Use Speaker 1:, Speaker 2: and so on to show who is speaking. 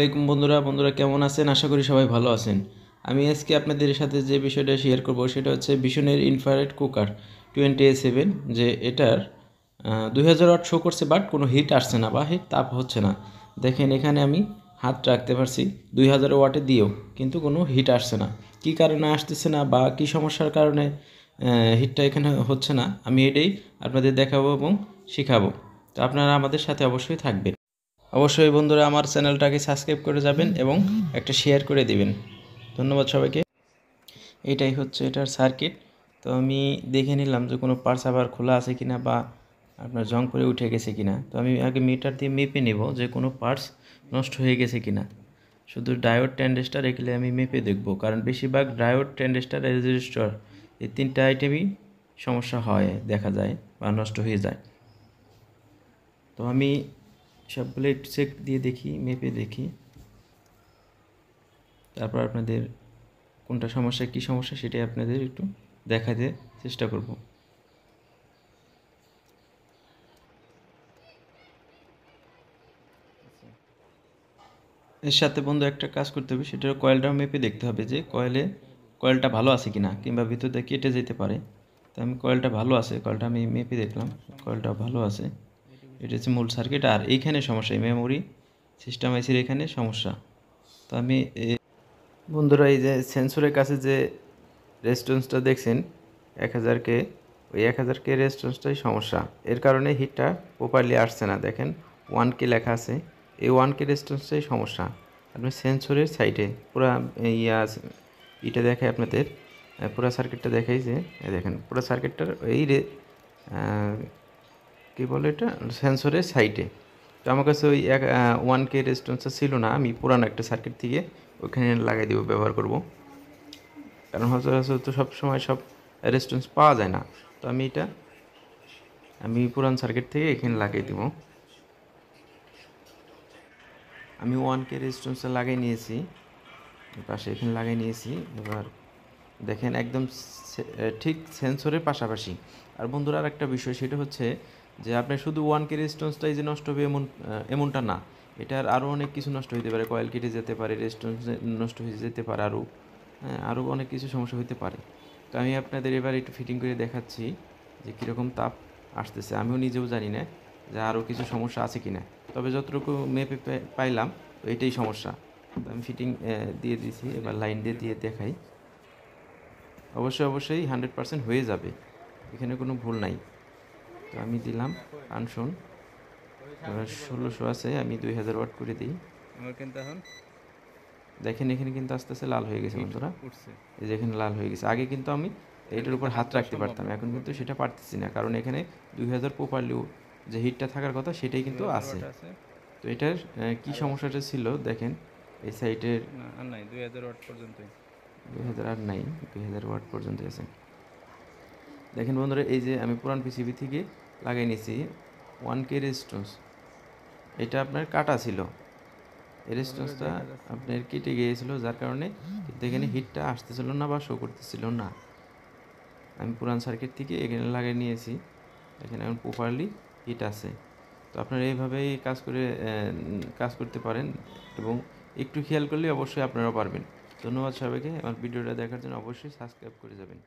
Speaker 1: আসসালামাইকুম বন্ধুরা কেমন আছেন? আশা করি সবাই ভালো আছেন। আমি আজকে আপনাদের সাথে যে বিষয়টা শেয়ার করব সেটা হচ্ছে ভীষণের ইনফ্রারেড কুকার 20A7, যে এটার 2000 ওয়াট শো করছে, বাট কোনো হিট আসছে না বা হিট তাপ হচ্ছে না। দেখেন এখানে আমি হাত রাখতে পারছি 2000 ওয়াটে দিয়েও, কিন্তু কোনো হিট আসছে না। কী কারণে আসতেছে না বা কী সমস্যার কারণে হিটটা এখানে হচ্ছে না, আমি এটাই আপনাদের দেখাবো এবং শেখাবো। তো আপনারা আমাদের সাথে অবশ্যই থাকবেন। অবশ্যই বন্ধুরা আমার চ্যানেলটাকে সাবস্ক্রাইব করে যাবেন এবং একটা শেয়ার করে দিবেন। ধন্যবাদ সবাইকে। এটাই হচ্ছে এটার সার্কিট। তো আমি দেখে নিলাম যে কোনো পার্টস আবার খোলা আছে কিনা বা আপনার জং করে উঠে গেছে কিনা। তো আমি আগে মিটার দিয়ে মেপে নেব যে কোনো পার্টস নষ্ট হয়ে গেছে কিনা। শুধু ডায়োড ট্রানজিস্টর এগুলো আমি মেপে দেখব, কারণ বেশিরভাগ ডায়োড ট্রানজিস্টর রেজিস্টর এই তিনটা আইটেমই সমস্যা হয়, দেখা যায় বা নষ্ট হয়ে যায়। তো আমি সবগুলো একটু চেক দিয়ে দেখি, মেপে দেখি, তারপর আপনাদের কোনটা সমস্যা কী সমস্যা সেটাই আপনাদের একটু দেখাতে চেষ্টা করব। এর সাথে বন্ধু একটা কাজ করতে হবে, সেটার কয়েলটাও মেপে দেখতে হবে যে কয়েলটা ভালো আছে কিনা, কিংবা ভিতর দিয়ে কেটে যেতে পারে। তো আমি কয়েলটা ভালো আছে, কয়েলটা আমি মেপে দেখলাম, কয়েলটা ভালো আছে। এটা হচ্ছে মূল সার্কিট, আর এইখানে সমস্যা মেমোরি সিস্টেম আইসির এখানে সমস্যা। তো আমি বন্ধুরা এই যে সেন্সরের কাছে যে রেজিস্ট্যান্সটা দেখছেন 1000K, ওই 1000K রেজিস্ট্যান্সটাই সমস্যা। এর কারণে হিটটা প্রপারলি আসছে না। দেখেন 1K লেখা আছে, এই 1K রেজিস্ট্যান্সটাই সমস্যা। আপনি সেন্সরের সাইডে পুরো এটা দেখায় আপনাদের, পুরো সার্কিটটা দেখাই যে দেখেন পুরো সার্কিটটার এই কী বলে এটা, সেন্সরের সাইডে। তো আমার কাছে ওই 1K রেজিস্ট্যান্সটা ছিল না, আমি পুরানো একটা সার্কিট থেকে ওইখানে লাগাই দিব, ব্যবহার করব। কারণ সচরাচর তো সব সময় সব রেজিস্ট্যান্স পাওয়া যায় না। তো আমি পুরান সার্কিট থেকে এখানে লাগিয়ে দিব। আমি 1K রেজিস্ট্যান্সটা লাগিয়ে নিয়েছি, পাশে এখানে লাগিয়ে নিয়েছি। এবার দেখেন একদম ঠিক সেন্সরের পাশাপাশি। আর বন্ধুরা আর একটা বিষয়, সেটা হচ্ছে যে আপনার শুধু 1K রেজিস্ট্যান্সটাই যে নষ্ট হবে এমনটা না। এটার আরও অনেক কিছু নষ্ট হতে পারে, কয়েল কেটে যেতে পারে, রেজিস্ট্যান্স নষ্ট হয়ে যেতে পারে, আরও অনেক কিছু সমস্যা হতে পারে। তো আমি আপনাদের এবার একটু ফিটিং করে দেখাচ্ছি যে কীরকম তাপ আসতেছে। আমিও নিজেও জানি না যে আরও কিছু সমস্যা আছে কি না, তবে যতটুকু মেপে পাইলাম তো এটাই সমস্যা। তো আমি ফিটিং দিয়ে দিয়েছি, এবার লাইন দিয়ে দেখাই। অবশ্যই 100% হয়ে যাবে, এখানে কোনো ভুল নাই। তো আমি দিলাম কানেকশন, এবার 1600 আছে, আমি 2000 ওয়াট করে দিই। দেখেন এখানে কিন্তু আস্তে আস্তে লাল হয়ে গেছে বন্ধুরা, এই যে এখানে লাল হয়ে গেছে। আগে কিন্তু আমি এইটার উপর হাত রাখতে পারতাম, এখন কিন্তু সেটা পারতেছি না, কারণ এখানে 2000 প্রপারলি যে হিটটা থাকার কথা সেটাই কিন্তু আছে। তো এটার কী সমস্যাটা ছিল দেখেন, এই সাইডের 2000 ওয়াট পর্যন্তই, 2000 আর নাই, 2000 ওয়াট পর্যন্ত আছে। দেখেন বন্ধুরা, এই যে আমি পুরান পিসিবি থেকে লাগিয়ে নিয়েছি 1K রেজিস্ট্যান্স। এটা আপনার কাটা ছিল, এই রেজিস্ট্যান্সটা আপনার কেটে গিয়েছিল, যার কারণে কিন্তু এখানে হিটটা আসতেছিল না বা শো করতেছিল না। আমি পুরান সার্কিট থেকে এখানে লাগিয়ে নিয়েছি, এখানে এখন প্রপারলি হিট আছে। তো আপনারা এইভাবেই কাজ করতে পারেন, এবং একটু খেয়াল করলে অবশ্যই আপনারাও পারবেন। ধন্যবাদ সবাইকে, আমার ভিডিওটা দেখার জন্য অবশ্যই সাবস্ক্রাইব করে যাবেন।